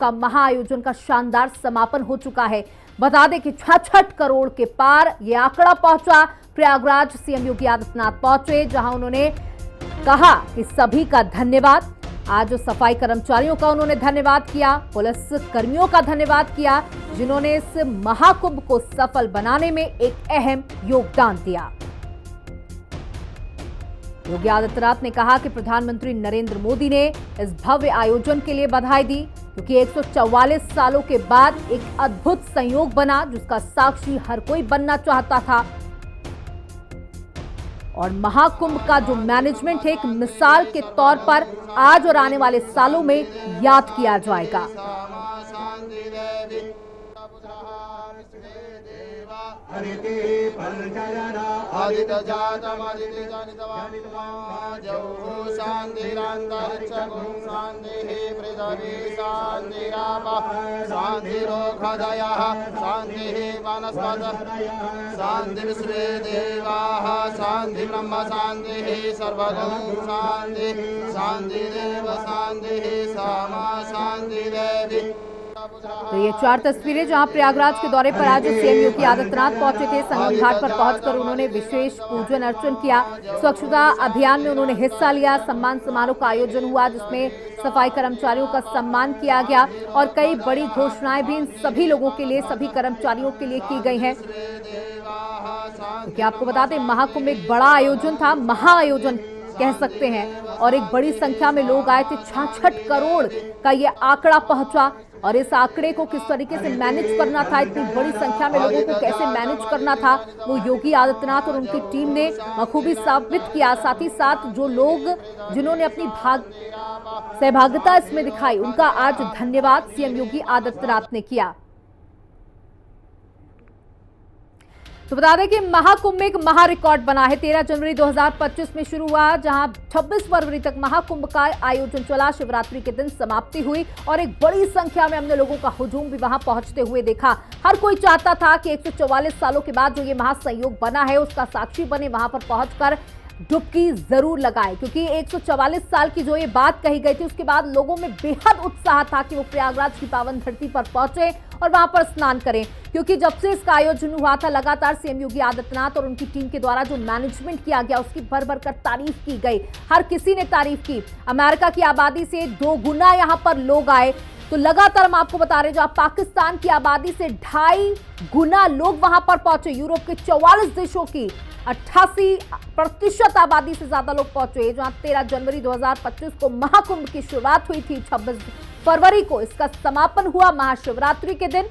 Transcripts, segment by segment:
का महाआयोजन का शानदार समापन हो चुका है। बता दें कि 66 करोड़ के पार ये आंकड़ा पहुंचा। प्रयागराज सीएम योगी आदित्यनाथ पहुंचे, जहां उन्होंने कहा कि सभी का धन्यवाद। आज सफाई कर्मचारियों का उन्होंने धन्यवाद किया, पुलिस कर्मियों का धन्यवाद किया, जिन्होंने इस महाकुंभ को सफल बनाने में एक अहम योगदान दिया। योगी आदित्यनाथ ने कहा कि प्रधानमंत्री नरेंद्र मोदी ने इस भव्य आयोजन के लिए बधाई दी, क्योंकि 144 सालों के बाद एक अद्भुत संयोग बना, जिसका साक्षी हर कोई बनना चाहता था। और महाकुंभ का जो मैनेजमेंट है, एक मिसाल के तौर पर आज और आने वाले सालों में याद किया जाएगा। शांति ब्रह्म शांति सर्वलोक शांति शांति देव शांति सामा शांति देवी। तो ये 4 तस्वीरें जहां प्रयागराज के दौरे पर आज सीएम योगी आदित्यनाथ पहुंचे थे। संगम घाट पर पहुंचकर उन्होंने विशेष पूजन अर्चन किया। स्वच्छता अभियान में उन्होंने हिस्सा लिया। सम्मान समारोह का आयोजन हुआ, जिसमें सफाई कर्मचारियों का सम्मान किया गया और कई बड़ी घोषणाएं भी इन सभी लोगों के लिए, सभी कर्मचारियों के लिए की गई हैं। क्योंकि आपको बता दें, महाकुंभ एक बड़ा आयोजन था, महाआयोजन कह सकते हैं, और एक बड़ी संख्या में लोग आए थे। 66 करोड़ का ये आंकड़ा पहुंचा, और इस आंकड़े को किस तरीके से मैनेज करना था, इतनी बड़ी संख्या में लोगों को कैसे मैनेज करना था, वो योगी आदित्यनाथ और उनकी टीम ने बखूबी साबित किया। साथ ही साथ जो लोग जिन्होंने अपनी सहभागिता इसमें दिखाई, उनका आज धन्यवाद सीएम योगी आदित्यनाथ ने किया। तो बता दें कि महाकुंभ में एक महा रिकॉर्ड बना है। 13 जनवरी 2025 में शुरू हुआ, जहां 26 फरवरी तक महाकुंभ का आयोजन चला। शिवरात्रि के दिन समाप्ति हुई और एक बड़ी संख्या में हमने लोगों का हुजूम भी वहां पहुंचते हुए देखा। हर कोई चाहता था कि 144 सालों के बाद जो ये महासंयोग बना है, उसका साक्षी बने, वहां पर पहुंचकर डुबकी जरूर लगाए, क्योंकि 144 साल की जो ये बात कही गई थी, उसके बाद लोगों में बेहद उत्साह था कि वो प्रयागराज की पावन धरती पर पहुंचे और वहां पर स्नान करें। क्योंकि जब से इसका आयोजन हुआ था, लगातार सीएम योगी आदित्यनाथ और उनकी टीम के द्वारा जो मैनेजमेंट किया गया, उसकी भर भर कर तारीफ की गई। हर किसी ने तारीफ की। अमेरिका की आबादी से 2 गुना यहां पर लोग आए। तो लगातार हम आपको बता रहे, जो आप पाकिस्तान की आबादी से 2.5 गुना लोग वहां पर पहुंचे। यूरोप के 44 देशों की 88% आबादी से ज्यादा लोग पहुंचे। जहां 13 जनवरी 2025 को महाकुंभ की शुरुआत हुई थी, 26 फरवरी को इसका समापन हुआ महाशिवरात्रि के दिन,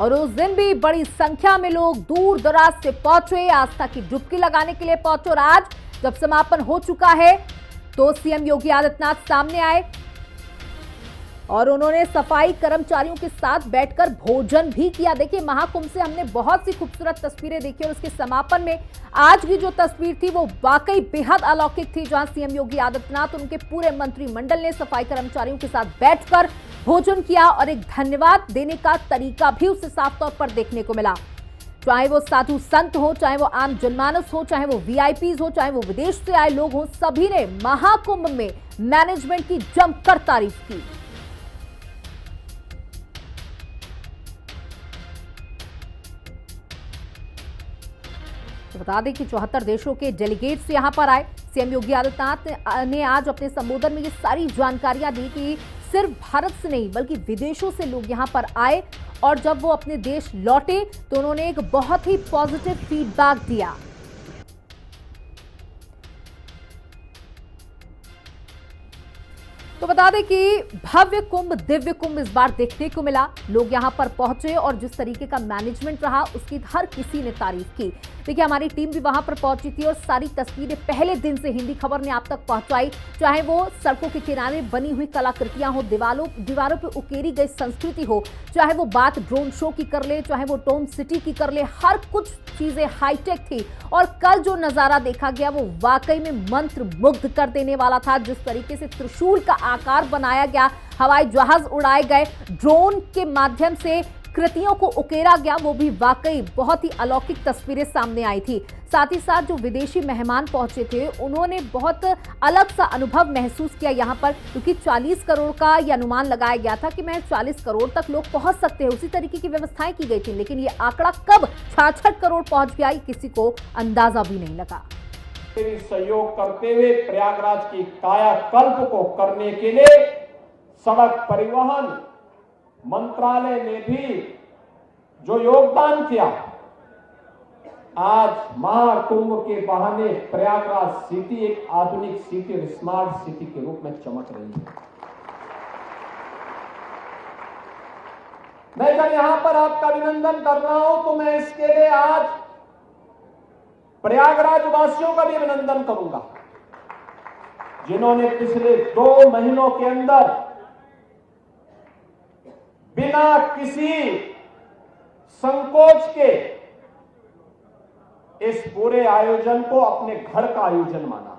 और उस दिन भी बड़ी संख्या में लोग दूर दराज से पहुंचे, आस्था की डुबकी लगाने के लिए पहुंचे। और आज जब समापन हो चुका है, तो सीएम योगी आदित्यनाथ सामने आए और उन्होंने सफाई कर्मचारियों के साथ बैठकर भोजन भी किया। देखिए, महाकुंभ से हमने बहुत सी खूबसूरत तस्वीरें देखी, और उसके समापन में आज की जो तस्वीर थी, वो वाकई बेहद अलौकिक थी, जहां सीएम योगी आदित्यनाथ और उनके पूरे मंत्रिमंडल ने सफाई कर्मचारियों के साथ बैठकर भोजन किया, और एक धन्यवाद देने का तरीका भी उसे साफ तौर पर देखने को मिला। चाहे वो साधु संत हो, चाहे वो आम जनमानस हो, चाहे वो वीआईपीज हो, चाहे वो विदेश से आए लोग हो, सभी ने महाकुंभ में मैनेजमेंट की जमकर तारीफ की। तो बता दें कि 74 देशों के डेलीगेट्स यहां पर आए। सीएम योगी आदित्यनाथ ने आज अपने संबोधन में ये सारी जानकारियां दी कि सिर्फ भारत से नहीं, बल्कि विदेशों से लोग यहां पर आए, और जब वो अपने देश लौटे तो उन्होंने एक बहुत ही पॉजिटिव फीडबैक दिया। तो बता दें कि भव्य कुंभ, दिव्य कुंभ इस बार देखने को मिला। लोग यहां पर पहुंचे और जिस तरीके का मैनेजमेंट रहा, उसकी हर किसी ने तारीफ की। देखिए, हमारी टीम भी वहां पर पहुंची थी और सारी तस्वीरें पहले दिन से हिंदी खबर ने आप तक पहुंचाई। चाहे वो सड़कों के किनारे बनी हुई कलाकृतियां हो, दीवारों पर उकेरी गई संस्कृति हो, चाहे वो बात ड्रोन शो की कर ले, चाहे वो डोम सिटी की कर ले, हर कुछ चीजें हाईटेक थी। और कल जो नजारा देखा गया, वो वाकई में मंत्र मुग्ध कर देने वाला था। जिस तरीके से त्रिशूल का आकार बनाया गया, हवाई जहाज उड़ाए गए, ड्रोन के माध्यम से कृतियों को उकेरा गया, वो भी वाकई बहुत ही अलौकिक तस्वीरें सामने आई थी। साथ ही साथ जो विदेशी मेहमान पहुंचे थे उन्होंने बहुत अलग सा अनुभव महसूस किया यहाँ पर, क्योंकि 40 करोड़ का ये अनुमान लगाया गया था कि मैं 40 करोड़ तक लोग पहुंच सकते हैं, उसी तरीके की व्यवस्थाएं की गई थी। लेकिन ये आंकड़ा कब 66 करोड़ पहुंच गया ये किसी को अंदाजा भी नहीं लगा। सहयोग करते हुए प्रयागराज की कायाकल्प को करने के लिए सड़क परिवहन मंत्रालय ने भी जो योगदान किया, आज महाकुंभ के बहाने प्रयागराज सिटी एक आधुनिक सिटी और स्मार्ट सिटी के रूप में चमक रही है। मैं जब यहां पर आपका अभिनंदन कर रहा हूं तो मैं इसके लिए आज प्रयागराज वासियों का भी अभिनंदन करूंगा, जिन्होंने पिछले 2 महीनों के अंदर बिना किसी संकोच के इस पूरे आयोजन को अपने घर का आयोजन माना।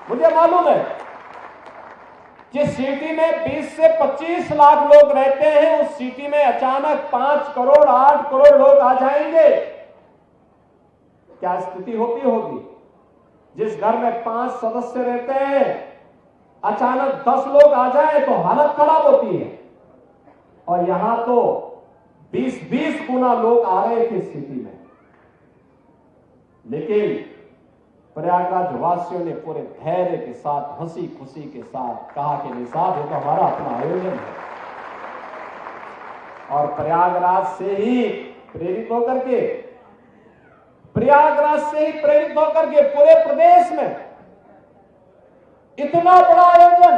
मुझे मालूम है जिस सिटी में 20 से 25 लाख लोग रहते हैं, उस सिटी में अचानक 5 करोड़ 8 करोड़ लोग आ जाएंगे, क्या स्थिति होगी। जिस घर में 5 सदस्य रहते हैं, अचानक 10 लोग आ जाए तो हालत खराब होती है। और यहां तो 20-20 गुना लोग आ रहे थे स्थिति में। लेकिन प्रयागराज वासियों ने पूरे धैर्य के साथ, हंसी खुशी के साथ कहा कि निसाब ये तो हमारा अपना आयोजन है, और प्रयागराज से ही प्रेरित होकर के पूरे प्रदेश में इतना बड़ा आयोजन,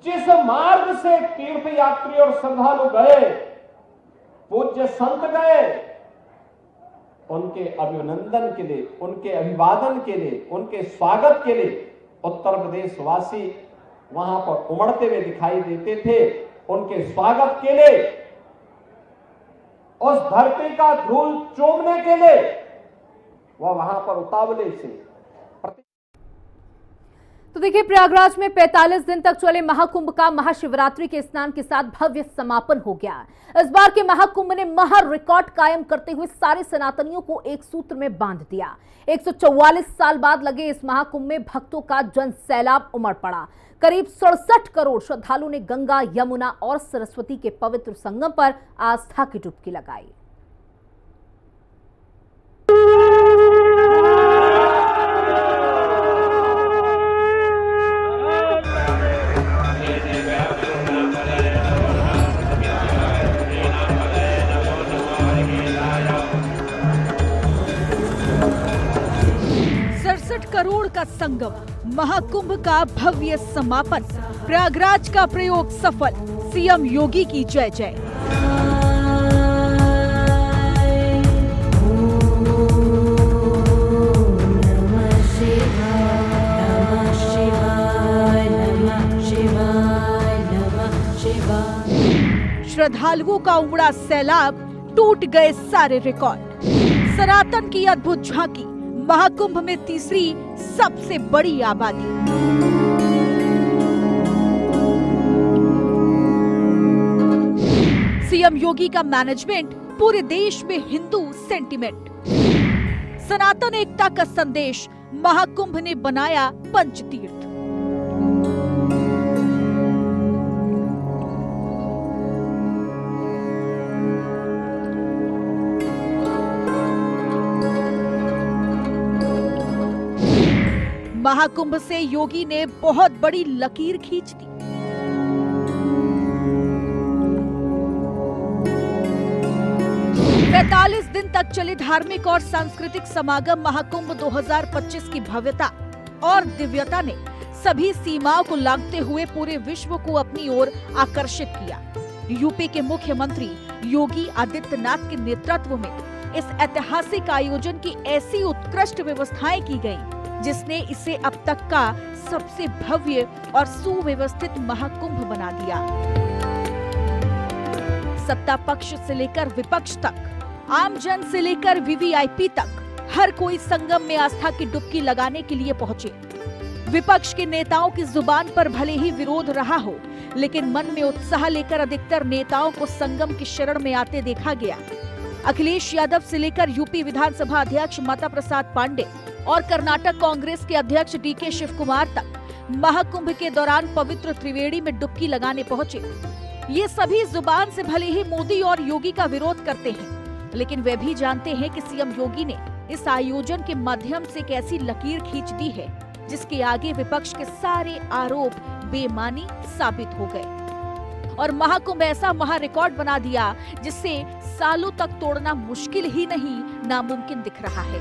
जिस मार्ग से तीर्थ यात्री और श्रद्धालु गए, पूज्य संत गए, उनके अभिनंदन के लिए, उनके अभिवादन के लिए, उनके स्वागत के लिए उत्तर प्रदेश वासी वहां पर उमड़ते हुए दिखाई देते थे। उनके स्वागत के लिए, उस धरती का धूल चूमने के लिए वह वहां पर उतावले से। तो देखिए, प्रयागराज में 45 दिन तक चले महाकुंभ का महाशिवरात्रि के स्नान के साथ भव्य समापन हो गया। इस बार के महाकुंभ ने महा रिकॉर्ड कायम करते हुए सारे सनातनियों को एक सूत्र में बांध दिया। 144 साल बाद लगे इस महाकुंभ में भक्तों का जन सैलाब उमड़ पड़ा। करीब 67 करोड़ श्रद्धालुओं ने गंगा, यमुना और सरस्वती के पवित्र संगम पर आस्था की डुबकी लगाई। करोड़ का संगम, महाकुंभ का भव्य समापन, प्रयागराज का प्रयोग सफल, सीएम योगी की जय जय। श्रद्धालुओं का उमड़ा सैलाब, टूट गए सारे रिकॉर्ड। सनातन की अद्भुत झांकी, महाकुंभ में तीसरी सबसे बड़ी आबादी। सीएम योगी का मैनेजमेंट, पूरे देश में हिंदू सेंटिमेंट। सनातन एकता का संदेश, महाकुंभ ने बनाया पंचतीर्थ। महाकुंभ से योगी ने बहुत बड़ी लकीर खींच दी। पैंतालीस दिन तक चले धार्मिक और सांस्कृतिक समागम महाकुंभ 2025 की भव्यता और दिव्यता ने सभी सीमाओं को लांघते हुए पूरे विश्व को अपनी ओर आकर्षित किया। यूपी के मुख्यमंत्री योगी आदित्यनाथ के नेतृत्व में इस ऐतिहासिक आयोजन की ऐसी उत्कृष्ट व्यवस्थाएं की गयी, जिसने इसे अब तक का सबसे भव्य और सुव्यवस्थित महाकुंभ बना दिया। सत्ता पक्ष से लेकर विपक्ष तक, आम जन से लेकर वीवीआईपी तक, हर कोई संगम में आस्था की डुबकी लगाने के लिए पहुंचे। विपक्ष के नेताओं की जुबान पर भले ही विरोध रहा हो, लेकिन मन में उत्साह लेकर अधिकतर नेताओं को संगम की शरण में आते देखा गया। अखिलेश यादव से लेकर यूपी विधानसभा अध्यक्ष माता प्रसाद पांडे और कर्नाटक कांग्रेस के अध्यक्ष डीके शिव कुमार तक महाकुंभ के दौरान पवित्र त्रिवेणी में डुबकी लगाने पहुंचे। ये सभी जुबान से भले ही मोदी और योगी का विरोध करते हैं, लेकिन वे भी जानते हैं कि सीएम योगी ने इस आयोजन के माध्यम से एक ऐसी लकीर खींच दी है जिसके आगे विपक्ष के सारे आरोप बेमानी साबित हो गए और महाकुंभ ऐसा महा रिकॉर्ड बना दिया जिससे सालों तक तोड़ना मुश्किल ही नहीं, नामुमकिन दिख रहा है।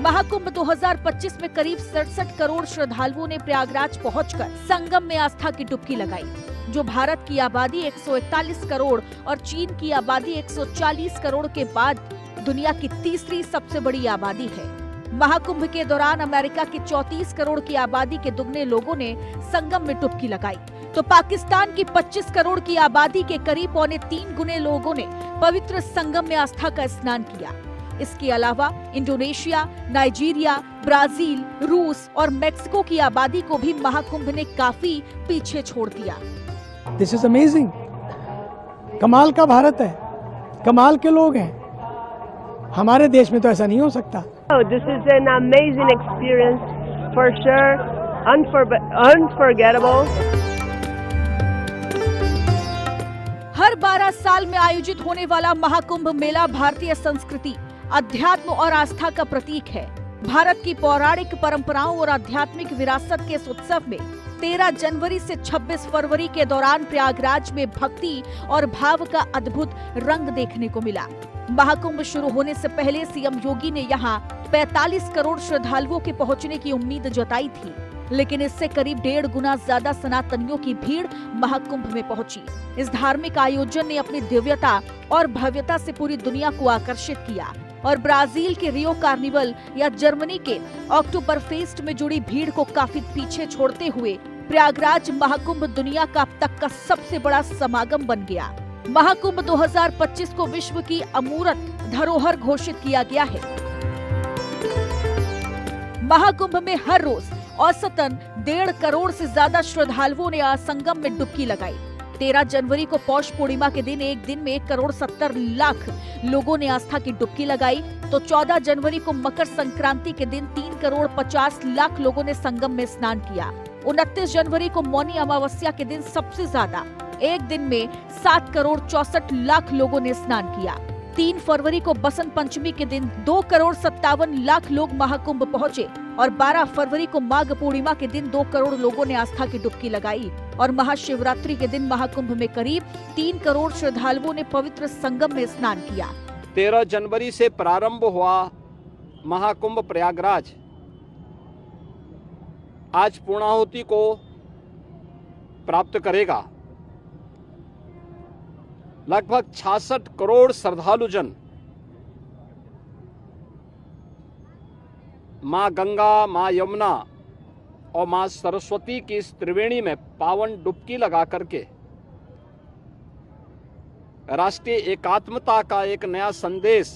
महाकुंभ 2025 में करीब 67 करोड़ श्रद्धालुओं ने प्रयागराज पहुंचकर संगम में आस्था की डुबकी लगाई, जो भारत की आबादी 141 करोड़ और चीन की आबादी 140 करोड़ के बाद दुनिया की तीसरी सबसे बड़ी आबादी है। महाकुंभ के दौरान अमेरिका की 34 करोड़ की आबादी के दुगने लोगों ने संगम में डुबकी लगाई, तो पाकिस्तान की 25 करोड़ की आबादी के करीब 3.25 गुने लोगों ने पवित्र संगम में आस्था का स्नान किया। इसके अलावा इंडोनेशिया, नाइजीरिया, ब्राजील, रूस और मेक्सिको की आबादी को भी महाकुंभ ने काफी पीछे छोड़ दिया। This is amazing. कमाल का भारत है, कमाल के लोग हैं। हमारे देश में तो ऐसा नहीं हो सकता। This is an amazing experience for sure, unforgettable. हर 12 साल में आयोजित होने वाला महाकुंभ मेला भारतीय संस्कृति, अध्यात्म और आस्था का प्रतीक है। भारत की पौराणिक परंपराओं और आध्यात्मिक विरासत के इस उत्सव में 13 जनवरी से 26 फरवरी के दौरान प्रयागराज में भक्ति और भाव का अद्भुत रंग देखने को मिला। महाकुंभ शुरू होने से पहले सीएम योगी ने यहाँ 45 करोड़ श्रद्धालुओं के पहुँचने की उम्मीद जताई थी, लेकिन इससे करीब 1.5 गुना ज्यादा सनातनियों की भीड़ महाकुंभ में पहुंची। इस धार्मिक आयोजन ने अपनी दिव्यता और भव्यता से पूरी दुनिया को आकर्षित किया और ब्राजील के रियो कार्निवल या जर्मनी के अक्टूबर फेस्ट में जुड़ी भीड़ को काफी पीछे छोड़ते हुए प्रयागराज महाकुंभ दुनिया का अब तक का सबसे बड़ा समागम बन गया। महाकुंभ 2025 को विश्व की अमूर्त धरोहर घोषित किया गया है। महाकुंभ में हर रोज औसतन 1.5 करोड़ से ज्यादा श्रद्धालुओं ने आज संगम में डुबकी लगाई। 13 जनवरी को पौष पूर्णिमा के दिन एक दिन में 1,70,00,000 लोगों ने आस्था की डुबकी लगाई, तो 14 जनवरी को मकर संक्रांति के दिन 3,50,00,000 लोगों ने संगम में स्नान किया। 29 जनवरी को मौनी अमावस्या के दिन सबसे ज्यादा एक दिन में 7,64,00,000 लोगों ने स्नान किया। 3 फरवरी को बसंत पंचमी के दिन 2,57,00,000 लोग महाकुंभ पहुंचे और 12 फरवरी को माघ पूर्णिमा के दिन 2 करोड़ लोगों ने आस्था की डुबकी लगाई और महाशिवरात्रि के दिन महाकुंभ में करीब 3 करोड़ श्रद्धालुओं ने पवित्र संगम में स्नान किया। 13 जनवरी से प्रारंभ हुआ महाकुंभ प्रयागराज आज पूर्णाहुति को प्राप्त करेगा। लगभग 66 करोड़ श्रद्धालु जन मां गंगा, मां यमुना और मां सरस्वती की इस त्रिवेणी में पावन डुबकी लगा करके राष्ट्रीय एकात्मता का एक नया संदेश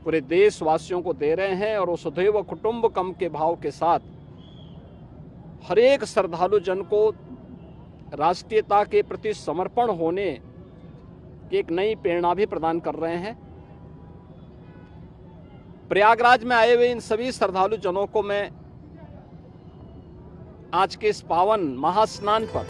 पूरे देशवासियों को दे रहे हैं और वसुधैव कुटुंबकम के भाव के साथ हर एक श्रद्धालु जन को राष्ट्रीयता के प्रति समर्पण होने की एक नई प्रेरणा भी प्रदान कर रहे हैं। प्रयागराज में आए हुए इन सभी श्रद्धालु जनों को मैं आज के इस पावन महास्नान पर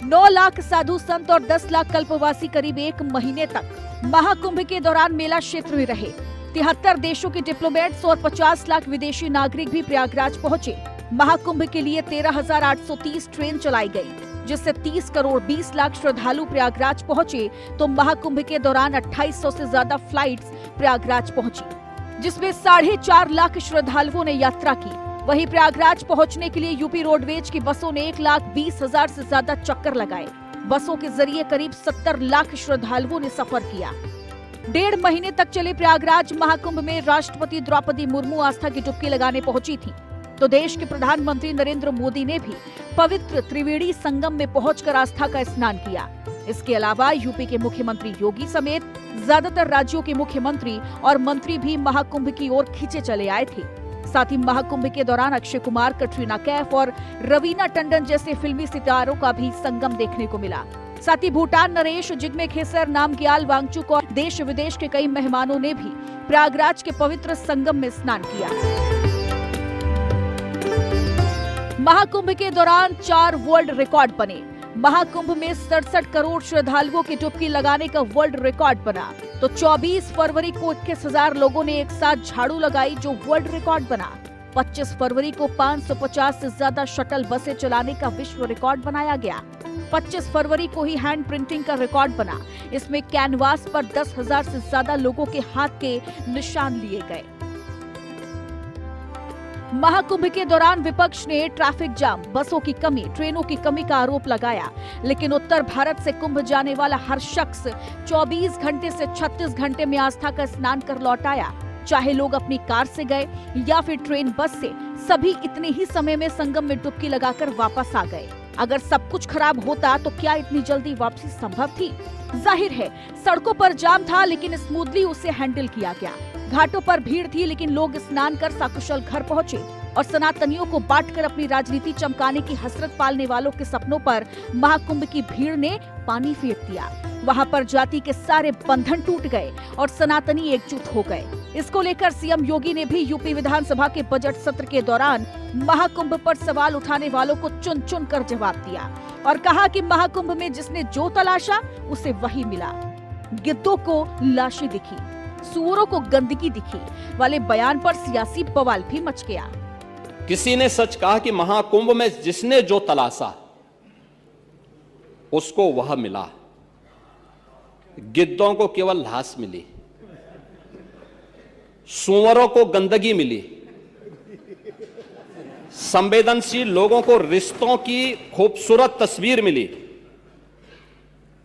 9 लाख साधु संत और 10 लाख कल्पवासी करीब 1 महीने तक महाकुंभ के दौरान मेला क्षेत्र में रहे। 73 देशों के डिप्लोमेट्स और 50 लाख विदेशी नागरिक भी प्रयागराज पहुंचे। महाकुंभ के लिए 13,830 ट्रेन चलाई गई, जिससे 30 करोड़ 20 लाख श्रद्धालु प्रयागराज पहुंचे, तो महाकुंभ के दौरान 2800 से ज्यादा फ्लाइट्स प्रयागराज पहुंची, जिसमें 4.5 लाख श्रद्धालुओं ने यात्रा की। वहीं प्रयागराज पहुंचने के लिए यूपी रोडवेज की बसों ने 1,20,000 से ज्यादा चक्कर लगाए। बसों के जरिए करीब 70 लाख श्रद्धालुओं ने सफर किया। 1.5 महीने तक चले प्रयागराज महाकुंभ में राष्ट्रपति द्रौपदी मुर्मू आस्था की डुबकी लगाने पहुंची थी, तो देश के प्रधानमंत्री नरेंद्र मोदी ने भी पवित्र त्रिवेणी संगम में पहुंचकर आस्था का स्नान किया। इसके अलावा यूपी के मुख्यमंत्री योगी समेत ज्यादातर राज्यों के मुख्यमंत्री और मंत्री भी महाकुंभ की ओर खींचे चले आए थे। साथ ही महाकुंभ के दौरान अक्षय कुमार, कटरीना कैफ और रवीना टंडन जैसे फिल्मी सितारों का भी संगम देखने को मिला। साथ ही भूटान नरेश, जिग्मे खेसर, नामग्याल वांगचुक और देश विदेश के कई मेहमानों ने भी प्रयागराज के पवित्र संगम में स्नान किया। महाकुंभ के दौरान 4 वर्ल्ड रिकॉर्ड बने। महाकुंभ में 67 करोड़ श्रद्धालुओं की डुबकी लगाने का वर्ल्ड रिकॉर्ड बना। तो 24 फरवरी को 21,000 लोगों ने एक साथ झाड़ू लगाई, जो वर्ल्ड रिकॉर्ड बना। 25 फरवरी को 550 से ज्यादा शटल बसें चलाने का विश्व रिकॉर्ड बनाया गया। 25 फरवरी को ही हैंड प्रिंटिंग का रिकॉर्ड बना। इसमें कैनवास पर 10,000 से ज्यादा लोगों के हाथ के निशान लिए गए। महाकुंभ के दौरान विपक्ष ने ट्रैफिक जाम, बसों की कमी, ट्रेनों की कमी का आरोप लगाया, लेकिन उत्तर भारत से कुंभ जाने वाला हर शख्स 24 घंटे से 36 घंटे में आस्था का स्नान कर लौट आया। चाहे लोग अपनी कार से गए या फिर ट्रेन बस से, सभी इतने ही समय में संगम में डुबकी लगाकर वापस आ गए। अगर सब कुछ खराब होता तो क्या इतनी जल्दी वापसी संभव थी? जाहिर है सड़कों पर जाम था, लेकिन स्मूथली उसे हैंडल किया गया। घाटों पर भीड़ थी, लेकिन लोग स्नान कर सकुशल घर पहुंचे और सनातनियों को बांटकर अपनी राजनीति चमकाने की हसरत पालने वालों के सपनों पर महाकुंभ की भीड़ ने पानी फेर दिया। वहां पर जाति के सारे बंधन टूट गए और सनातनी एकजुट हो गए। इसको लेकर सीएम योगी ने भी यूपी विधानसभा के बजट सत्र के दौरान महाकुंभ पर सवाल उठाने वालों को चुन चुन कर जवाब दिया और कहा कि महाकुंभ में जिसने जो तलाशा उसे वही मिला। गिद्धों को लाशें दिखी, सूअरों को गंदगी दिखी वाले बयान पर सियासी बवाल भी मच गया। किसी ने सच कहा कि महाकुंभ में जिसने जो तलाशा उसको वह मिला। गिद्धों को केवल लाश मिली, सूअरों को गंदगी मिली, संवेदनशील लोगों को रिश्तों की खूबसूरत तस्वीर मिली,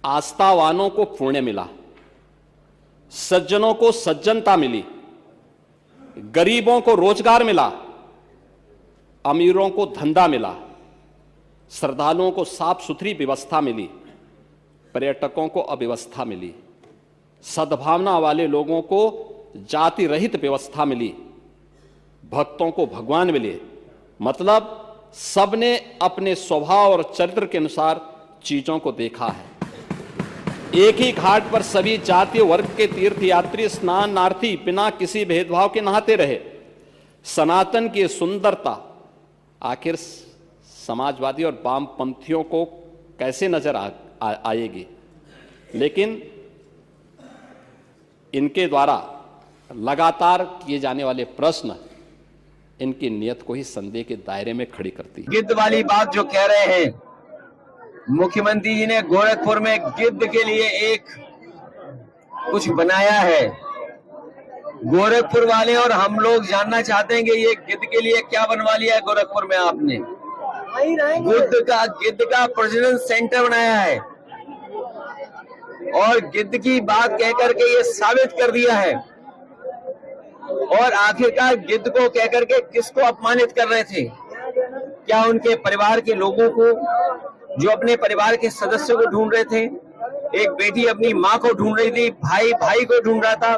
आस्थावानों को पुण्य मिला, सज्जनों को सज्जनता मिली, गरीबों को रोजगार मिला, अमीरों को धंधा मिला, श्रद्धालुओं को साफ सुथरी व्यवस्था मिली, पर्यटकों को अव्यवस्था मिली, सद्भावना वाले लोगों को जाति रहित व्यवस्था मिली, भक्तों को भगवान मिले। मतलब सबने अपने स्वभाव और चरित्र के अनुसार चीजों को देखा है। एक ही घाट पर सभी जातीय वर्ग के तीर्थयात्री स्नानार्थी बिना किसी भेदभाव के नहाते रहे। सनातन की सुंदरता आखिर समाजवादी और वामपंथियों को कैसे नजर आएगी, लेकिन इनके द्वारा लगातार किए जाने वाले प्रश्न इनकी नियत को ही संदेह के दायरे में खड़ी करती है। गिद्ध वाली बात जो कह रहे हैं, मुख्यमंत्री जी ने गोरखपुर में गिद्ध के लिए एक कुछ बनाया है। गोरखपुर वाले और हम लोग जानना चाहते हैं कि ये गिद्ध के लिए क्या बनवा लिया है गोरखपुर में आपने। गिद्ध का प्रजनन सेंटर बनाया है और गिद्ध की बात कह करके ये साबित कर दिया है। और आखिरकार गिद्ध को कह करके किसको अपमानित कर रहे थे? क्या उनके परिवार के लोगों को, जो अपने परिवार के सदस्यों को ढूंढ रहे थे? एक बेटी अपनी माँ को ढूंढ रही थी, भाई भाई को ढूंढ रहा था,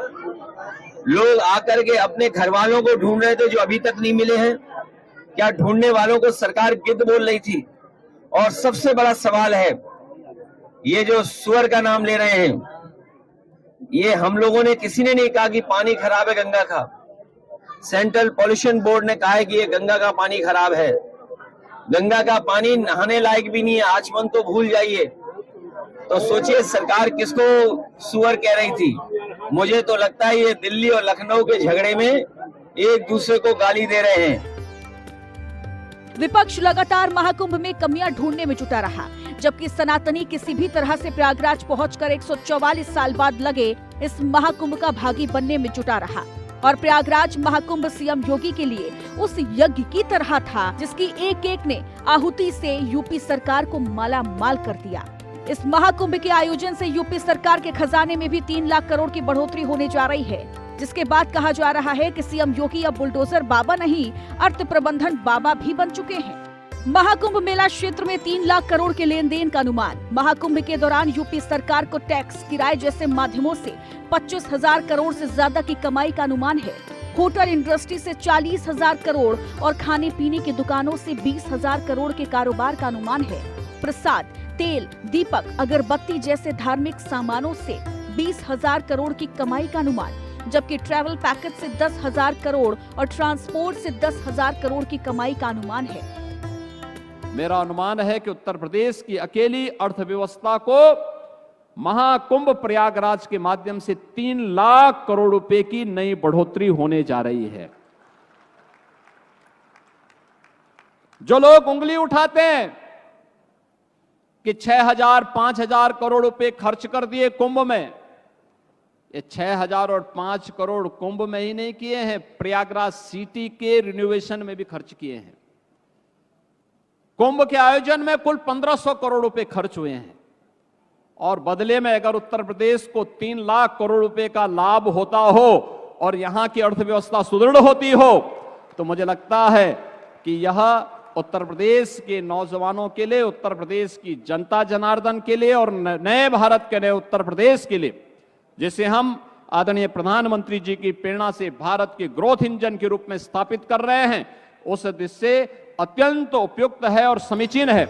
लोग आकर के अपने घर वालों को ढूंढ रहे थे जो अभी तक नहीं मिले हैं। क्या ढूंढने वालों को सरकार गिद्ध बोल रही थी? और सबसे बड़ा सवाल है, ये जो सुअर का नाम ले रहे हैं, ये हम लोगों ने किसी ने नहीं कहा कि पानी खराब है गंगा का। सेंट्रल पॉल्यूशन बोर्ड ने कहा है कि ये गंगा का पानी खराब है। गंगा का पानी नहाने लायक भी नहीं है, आचमन तो भूल जाइए। तो सोचिए सरकार किसको सुअर कह रही थी। मुझे तो लगता है ये दिल्ली और लखनऊ के झगड़े में एक दूसरे को गाली दे रहे हैं। विपक्ष लगातार महाकुंभ में कमियां ढूंढने में जुटा रहा, जबकि सनातनी किसी भी तरह से प्रयागराज पहुंचकर 144 साल बाद लगे इस महाकुंभ का भागी बनने में जुटा रहा। और प्रयागराज महाकुंभ सीएम योगी के लिए उस यज्ञ की तरह था जिसकी एक एक ने आहुति से यूपी सरकार को माला माल कर दिया। इस महाकुंभ के आयोजन से यूपी सरकार के खजाने में भी 3 लाख करोड़ की बढ़ोतरी होने जा रही है, जिसके बाद कहा जा रहा है कि सीएम योगी अब बुलडोजर बाबा नहीं, अर्थ प्रबंधन बाबा भी बन चुके हैं। महाकुंभ मेला क्षेत्र में 3 लाख करोड़ के लेन देन का अनुमान। महाकुंभ के दौरान यूपी सरकार को टैक्स, किराए जैसे माध्यमों से 25,000 करोड़ से ज्यादा की कमाई का अनुमान है। होटल इंडस्ट्री से 40,000 करोड़ और खाने पीने की दुकानों से 20,000 करोड़ के कारोबार का अनुमान है। प्रसाद, तेल, दीपक, अगरबत्ती जैसे धार्मिक सामानों से 20,000 करोड़ की कमाई का अनुमान, जबकि ट्रैवल पैकेज से 10,000 करोड़ और ट्रांसपोर्ट से 10,000 करोड़ की कमाई का अनुमान है। मेरा अनुमान है कि उत्तर प्रदेश की अकेली अर्थव्यवस्था को महाकुंभ प्रयागराज के माध्यम से 3 लाख करोड़ रुपए की नई बढ़ोतरी होने जा रही है। जो लोग उंगली उठाते हैं कि 6,000 5,000 करोड़ रुपए खर्च कर दिए कुंभ में, ये 6,000 और 5 करोड़ कुंभ में ही नहीं किए हैं, प्रयागराज सिटी के रिनोवेशन में भी खर्च किए हैं। कुंभ के आयोजन में कुल 1,500 करोड़ रुपए खर्च हुए हैं और बदले में अगर उत्तर प्रदेश को 3 लाख करोड़ रुपए का लाभ होता हो और यहां की अर्थव्यवस्था सुदृढ़ होती हो, तो मुझे लगता है कि यह उत्तर प्रदेश के नौजवानों के लिए, उत्तर प्रदेश की जनता जनार्दन के लिए और नए भारत के नए उत्तर प्रदेश के लिए, जिसे हम आदरणीय प्रधानमंत्री जी की प्रेरणा से भारत के ग्रोथ इंजन के रूप में स्थापित कर रहे हैं, उस दृष्टि से अत्यंत उपयुक्त है और समीचीन है।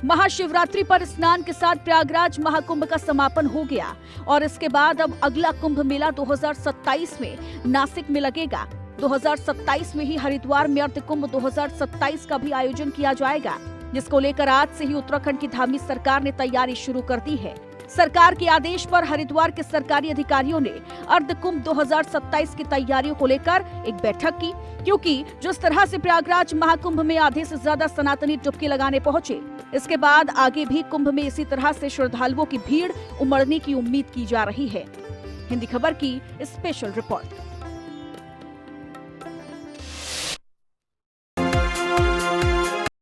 महाशिवरात्रि पर स्नान के साथ प्रयागराज महाकुंभ का समापन हो गया और इसके बाद अब अगला कुंभ मेला 2027 में नासिक में लगेगा। 2027 में ही हरिद्वार में अर्थ कुंभ 2027 का भी आयोजन किया जाएगा, जिसको लेकर आज से ही उत्तराखंड की धामी सरकार ने तैयारी शुरू कर दी है। सरकार के आदेश पर हरिद्वार के सरकारी अधिकारियों ने अर्ध कुंभ 2027 की तैयारियों को लेकर एक बैठक की, क्योंकि जिस तरह से प्रयागराज महाकुंभ में आधे से ज्यादा सनातनी डुबकी लगाने पहुंचे, इसके बाद आगे भी कुंभ में इसी तरह से श्रद्धालुओं की भीड़ उमड़ने की उम्मीद की जा रही है। हिंदी खबर की स्पेशल रिपोर्ट।